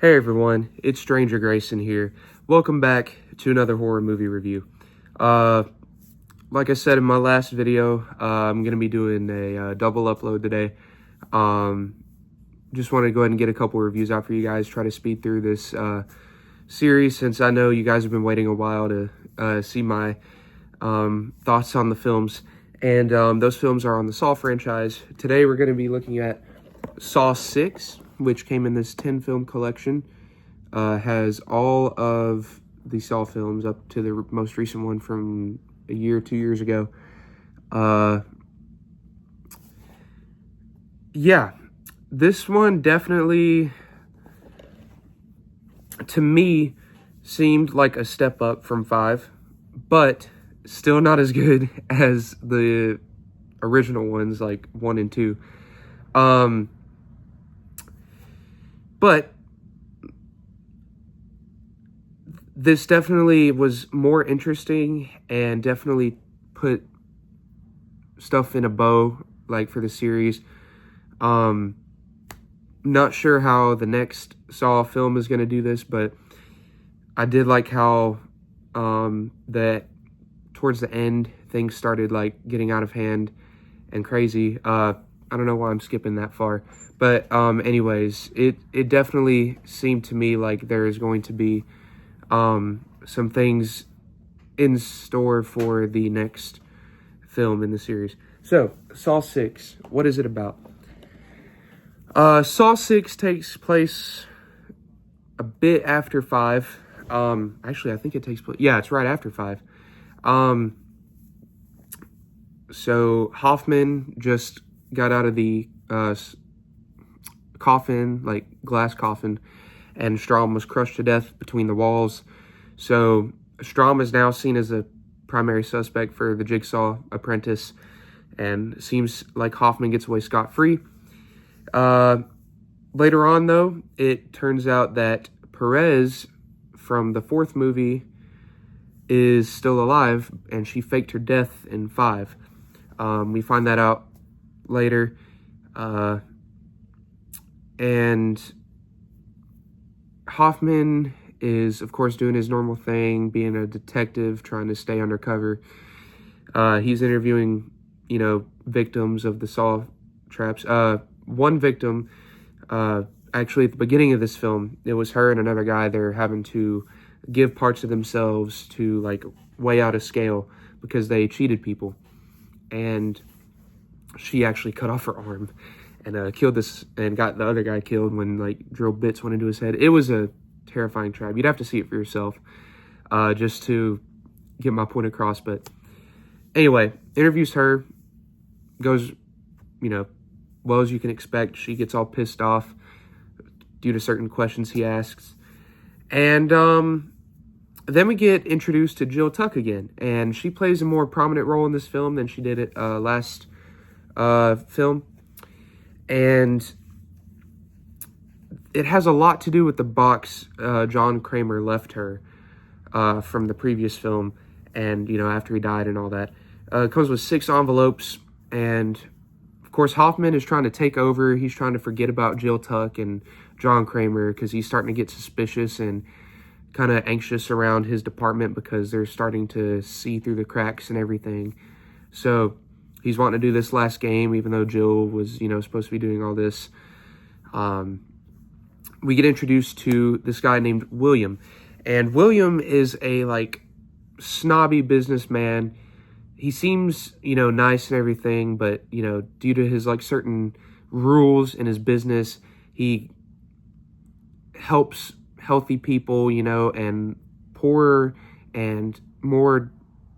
Hey everyone, it's Stranger Grayson here. Welcome back to another horror movie review. Like I said in my last video, I'm going to be doing a double upload today. Just wanted to go ahead and get a couple reviews out for you guys, try to speed through this series since I know you guys have been waiting a while to see my thoughts on the films. And those films are on the Saw franchise. Today we're going to be looking at Saw 6, which came in this 10-film collection. Has all of the Saw films up to the most recent one from a year, 2 years ago. Yeah, this one definitely, to me, seemed like a step up from 5, but still not as good as the original ones, like 1 and 2. But this definitely was more interesting and definitely put stuff in a bow, like, for the series. Not sure how the next Saw film is going to do this, but I did like how that towards the end things started like getting out of hand and crazy. I don't know why I'm skipping that far, but anyways, it definitely seemed to me like there is going to be some things in store for the next film in the series. So, Saw 6, what is it about? Saw 6 takes place a bit after 5. Actually, I think it takes place, yeah, it's right after 5. So Hoffman just got out of the coffin, like glass coffin, and Strahm was crushed to death between the walls. So Strahm is now seen as a primary suspect for the Jigsaw apprentice, and it seems like Hoffman gets away scot-free. Later on, though, it turns out that Perez from the 4th movie is still alive, and she faked her death in 5. We find that out later. And Hoffman is, of course, doing his normal thing, being a detective, trying to stay undercover. He's interviewing, victims of the Saw traps. One victim, actually, at the beginning of this film, it was her and another guy. They're having to give parts of themselves to, like, weigh out a scale because they cheated people. And she actually cut off her arm and killed this, and got the other guy killed when, like, drill bits went into his head. It was a terrifying trap. You'd have to see it for yourself, just to get my point across. But anyway, interviews her, goes, well as you can expect. She gets all pissed off due to certain questions he asks. And then we get introduced to Jill Tuck again, and she plays a more prominent role in this film than she did at last film. And it has a lot to do with the box John Kramer left her from the previous film, and, after he died and all that. It comes with 6 envelopes, and, of course, Hoffman is trying to take over. He's trying to forget about Jill Tuck and John Kramer because he's starting to get suspicious and kind of anxious around his department because they're starting to see through the cracks and everything. So he's wanting to do this last game, even though Jill was, supposed to be doing all this. We get introduced to this guy named William. And William is a, like, snobby businessman. He seems, nice and everything, but, due to his, like, certain rules in his business, he helps healthy people, and poorer and more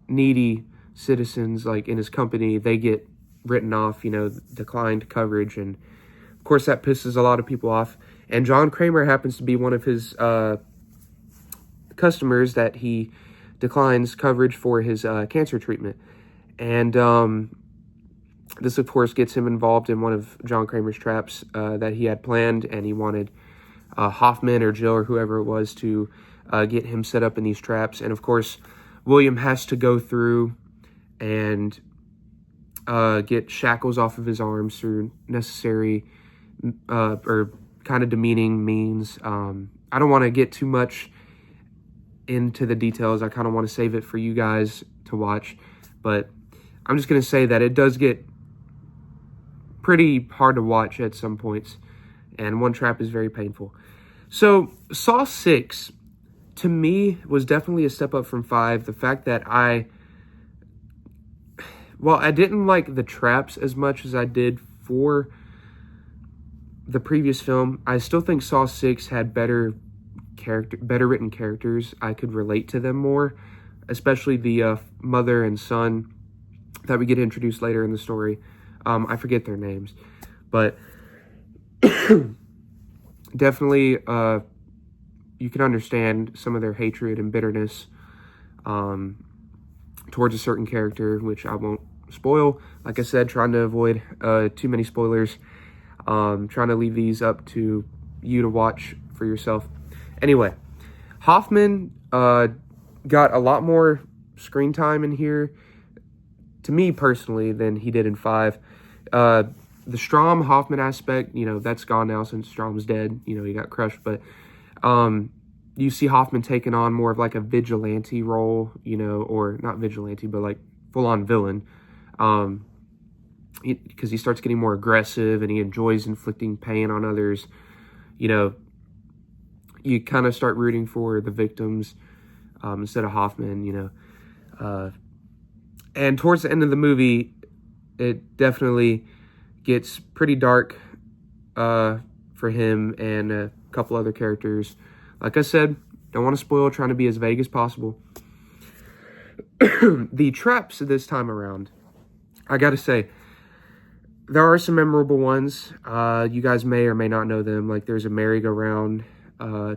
needy citizens, like, in his company, they get written off, declined coverage, and of course that pisses a lot of people off. And John Kramer happens to be one of his customers that he declines coverage for his cancer treatment. And this, of course, gets him involved in one of John Kramer's traps that he had planned, and he wanted Hoffman or Jill or whoever it was to get him set up in these traps. And, of course, William has to go through and get shackles off of his arms through necessary or kind of demeaning means. I don't want to get too much into the details. I kind of want to save it for you guys to watch, but I'm just going to say that it does get pretty hard to watch at some points, and one trap is very painful. So Saw 6, to me, was definitely a step up from 5. The fact that I didn't like the traps as much as I did for the previous film, I still think Saw 6 had better written characters. I could relate to them more, especially the mother and son that we get introduced later in the story. I forget their names, but definitely you can understand some of their hatred and bitterness towards a certain character, which I won't spoil. Like I said, trying to avoid too many spoilers. Trying to leave these up to you to watch for yourself. Anyway, Hoffman got a lot more screen time in here, to me personally, than he did in 5. The Strom-Hoffman aspect, that's gone now since Strom's dead. He got crushed, but you see Hoffman taking on more of like a vigilante role, or not vigilante, but like full-on villain. Because he starts getting more aggressive and he enjoys inflicting pain on others. You kind of start rooting for the victims instead of Hoffman, and towards the end of the movie, it definitely gets pretty dark for him and a couple other characters. Like I said, don't want to spoil, trying to be as vague as possible. The traps this time around, I gotta say, there are some memorable ones. You guys may or may not know them. Like, there's a merry-go-round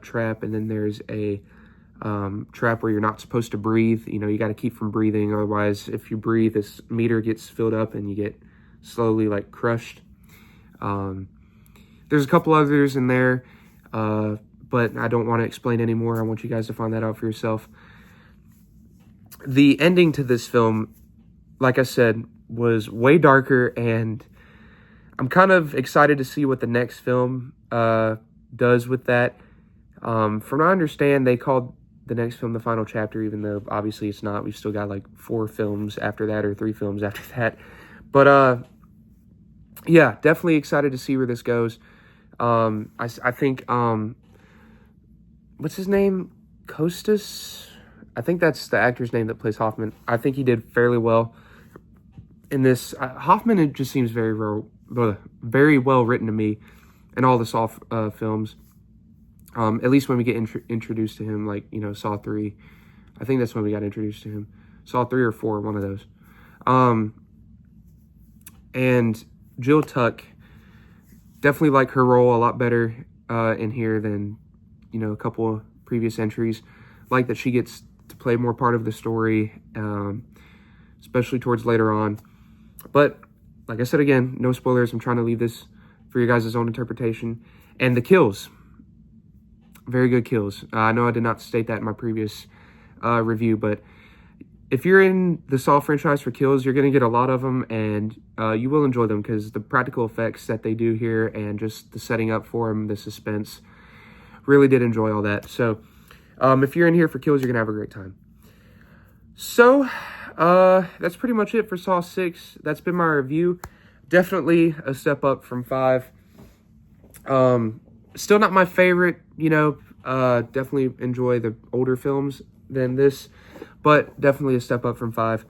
trap, and then there's a trap where you're not supposed to breathe. You got to keep from breathing. Otherwise, if you breathe, this meter gets filled up and you get slowly, like, crushed. There's a couple others in there, but I don't want to explain anymore. I want you guys to find that out for yourself. The ending to this film, like I said, was way darker, and I'm kind of excited to see what the next film does with that. From what I understand, they called the next film the final chapter, even though obviously it's not. We've still got like 4 films after that, or 3 films after that. But yeah, definitely excited to see where this goes. I think what's his name? Costas? I think that's the actor's name that plays Hoffman. I think he did fairly well in this. Hoffman, it just seems very well written to me in all the Saw films. At least when we get introduced to him, like, Saw 3. I think that's when we got introduced to him. Saw 3 or 4, one of those. And Jill Tuck, definitely like her role a lot better in here than, a couple of previous entries. Like that she gets to play more part of the story, especially towards later on. But, like I said again, no spoilers. I'm trying to leave this for your guys' own interpretation. And the kills. Very good kills. I know I did not state that in my previous review, but if you're in the Saw franchise for kills, you're going to get a lot of them, and you will enjoy them because the practical effects that they do here and just the setting up for them, the suspense, really did enjoy all that. So if you're in here for kills, you're going to have a great time. So that's pretty much it for Saw 6. That's been my review. Definitely a step up from 5. Still not my favorite, definitely enjoy the older films than this, but definitely a step up from 5.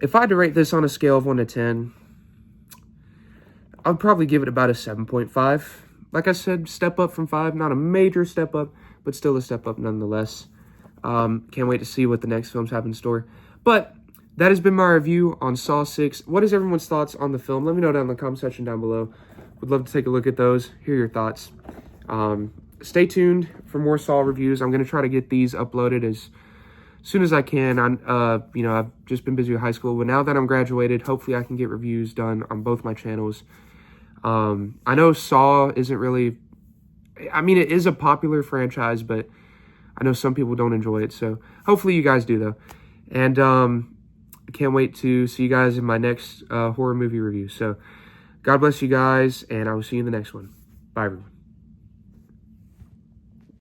If I had to rate this on a scale of 1 to 10, I'd probably give it about a 7.5. Like I said, step up from 5, not a major step up, but still a step up nonetheless. Can't wait to see what the next films have in store. But that has been my review on Saw 6. What is everyone's thoughts on the film? Let me know down in the comment section down below. Would love to take a look at those, hear your thoughts. Stay tuned for more Saw reviews. I'm going to try to get these uploaded as soon as I can. I've just been busy with high school, but now that I'm graduated, hopefully I can get reviews done on both my channels. I know Saw isn't really, it is a popular franchise, but I know some people don't enjoy it, so hopefully you guys do, though. And I can't wait to see you guys in my next horror movie review. So God bless you guys, and I will see you in the next one. Bye, everyone.